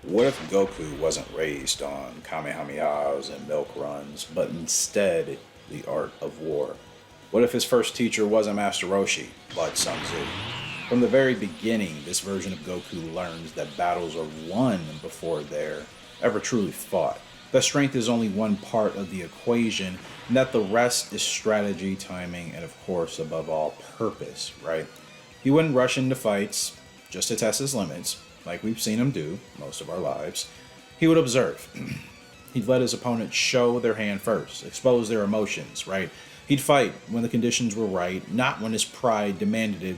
What if Goku wasn't raised on Kamehamehas and milk runs, but instead the art of war? What if his first teacher wasn't Master Roshi, but Sun Tzu? From the very beginning, this version of Goku learns that battles are won before they're ever truly fought. That strength is only one part of the equation, and that the rest is strategy, timing, and of course, above all, purpose, right? He wouldn't rush into fights just to test his limits, like we've seen him do most of our lives. He would observe. He'd let his opponent show their hand first, expose their emotions, right? He'd fight when the conditions were right, not when his pride demanded it,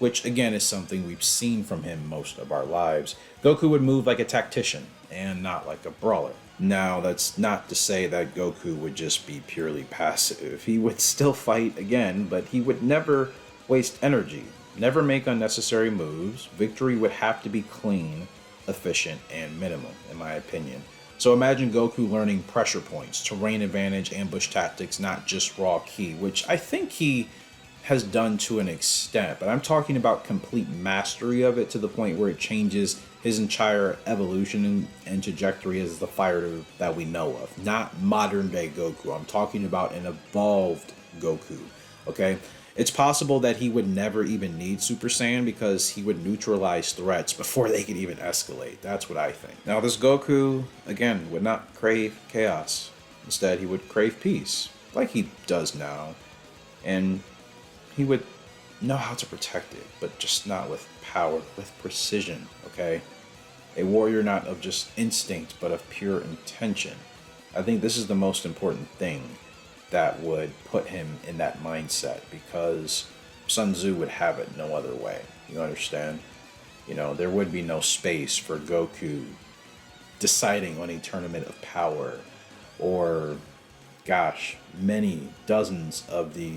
which again is something we've seen from him most of our lives. Goku would move like a tactician and not like a brawler. Now, that's not to say that Goku would just be purely passive. He would still fight again, but he would never waste energy, never make unnecessary moves. Victory would have to be clean, efficient, and minimal, in my opinion. So imagine Goku learning pressure points, terrain advantage, ambush tactics, not just raw ki, which I think he has done to an extent, but I'm talking about complete mastery of it to the point where it changes his entire evolution and trajectory as the fighter that we know of. Not modern day Goku. I'm talking about an evolved Goku. Okay? It's possible that he would never even need Super Saiyan because he would neutralize threats before they could even escalate. That's what I think. Now, this Goku, again, would not crave chaos. Instead, he would crave peace, like he does now. And he would know how to protect it, but just not with power, with precision, okay? A warrior not of just instinct, but of pure intention. I think this is the most important thing that would put him in that mindset, because Sun Tzu would have it no other way. You understand? You know, there would be no space for Goku deciding on a tournament of power, or, gosh, many dozens of the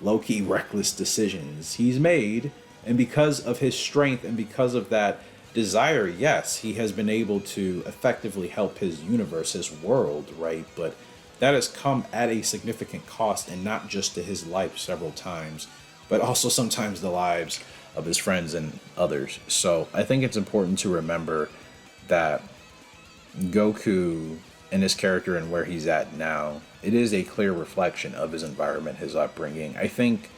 low-key reckless decisions he's made. And because of his strength and because of that desire, yes, he has been able to effectively help his universe, his world, right? But that has come at a significant cost, and not just to his life several times, but also sometimes the lives of his friends and others. So I think it's important to remember that Goku and his character and where he's at now, it is a clear reflection of his environment, his upbringing. I think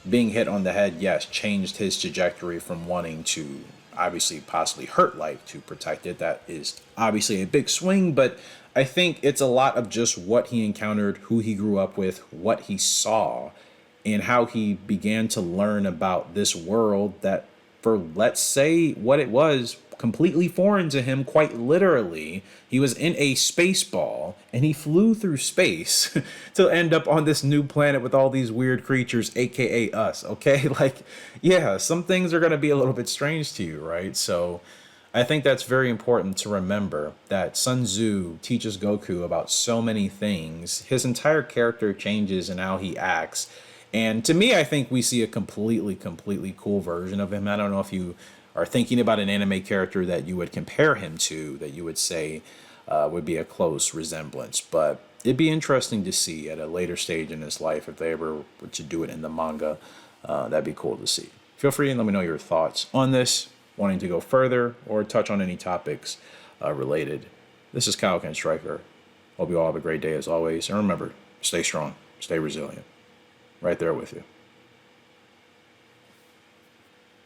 being hit on the head, yes, changed his trajectory from wanting to obviously possibly hurt life to protect it. That is obviously a big swing, but I think it's a lot of just what he encountered, who he grew up with, what he saw, and how he began to learn about this world that, for let's say what it was, completely foreign to him, quite literally. He was in a space ball and he flew through space to end up on this new planet with all these weird creatures, aka us, okay? Like, yeah, some things are going to be a little bit strange to you, right? So I think that's very important to remember, that Sun Tzu teaches Goku about so many things. His entire character changes in how he acts. And to me, I think we see a completely cool version of him. I don't know if you are thinking about an anime character that you would compare him to, that you would say would be a close resemblance. But it'd be interesting to see at a later stage in his life if they ever were to do it in the manga. That'd be cool to see. Feel free and let me know your thoughts on this, wanting to go further or touch on any topics related. This is Kaioken Striker. Hope you all have a great day as always. And remember, stay strong, stay resilient. Right there with you.